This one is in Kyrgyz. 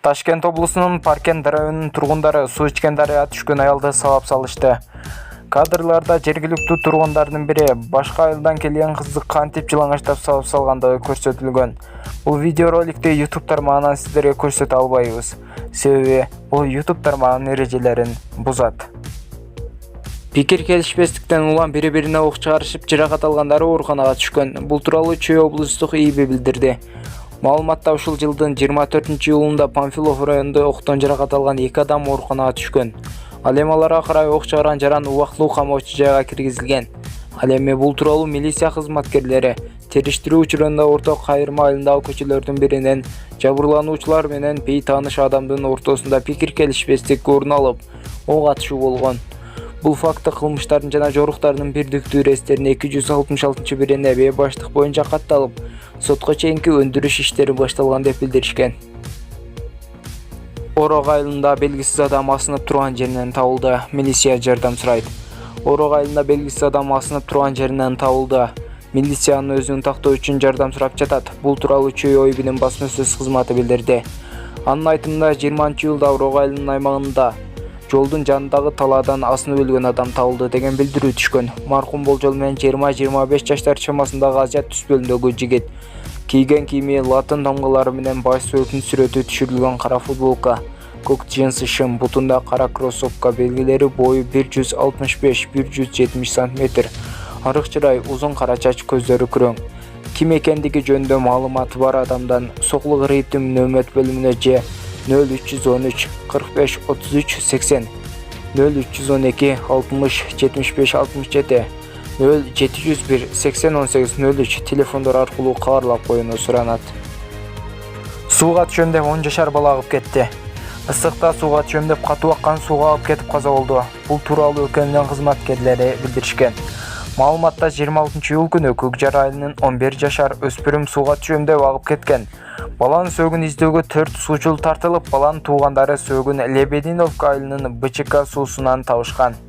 Ташкент облусунун Паркент районунун тургундары суу ичкен дарыя Түшкөн Аялды Сабап Салышты. Кадрларда жергиликтүү тургундардын бири башка айылдан келген кызды кантип жылаңачтап сабап салгандыгы көрсөтүлгөн. Бул видеороликти YouTube тармагынан сиздерге көрсөтө албайбыз. Себеби бул YouTube тармагынын эрежелерин бузат. Пикир келишпестиктен улам бири-бирине ок чыгарышып, жаракат алгандары ооруканага түшкөн. Бул тууралуу Чүй облустук ИИБ билдирди. Маалыматта ушул жылдын 24-июлунда Памфилов районунда октон жаракат алган 2 адам ооруканага түшкөн. Ал эми аларга карай ок чыгарган жаран убактылуу камоочу жайга киргизилген. Ал эми бул тууралуу милиция кызматкерлери териштирүү учурунда Орто Кайырма айылындагы көчөлөрдүн биринен жабырлануучулар менен бейтааныш адамдын ортосунда пикир келишпестик орун алып, ок атышуу болгон. Бул факты кылмыштардын жана жоруктардын бирдиктүү рестерине 266-бирине бээ баштык боюнча катталып, сотко чейинки өндүрүш иштери башталган деп билдиришкен. Орок айылында белгисиз адам асынып турган жеринен табылды. Милиция жардам сурайт. Орок айылында белгисиз адам асынып турган жеринен табылды. Милиция анын өзүн тактоо үчүн жардам сурап жатат. Бул тууралуу Чүй ОИБ'нин басма-сөз кызматы билдирди. Анын айтымында 20-июлда Орок айылынын аймагында жолдун жанындагы талаадан асынып өлгөн адам табылды деген билдирүү түшкөн. Маркум болжол менен 20-25 жаштар чамасындагы азия түспөлүндөгү жигит. Кийген кийими латын тамгалары менен баш сөөктүн сүрөтү түшүрүлгөн кара футболка, көк джинсы шым, бутунда кара кроссовка, белгилери бою 165-170 см. Арык чырай, узун кара чач, көздөрү күрөң. Ким экендиги жөнүндө маалыматы бар адамдан сокулук ритм нөмөт бөлүмүнө же 0313 45 33 80 0312 60 75 67 0701 80 18 03 телефондор аркылуу кабарлап коюуну суранат. Сууга түшөм деп 10 жашар бала агып кетти. Ысыкта сууга түшөм деп катуу аккан сууга агып кетип каза болду. Бул тууралуу өлкөнүн кызматкерлери билдиришкен. Маалыматта 26-июл күнү Көкжар айылынын 11 жашар өспүрүм сууга түшөм деп агып кеткен. Баланын сөөгүн издөөгө 4 суучул тартылып, баланын туугандары сөөгүн Лебединовка айылынын БЧК суусунан табышкан.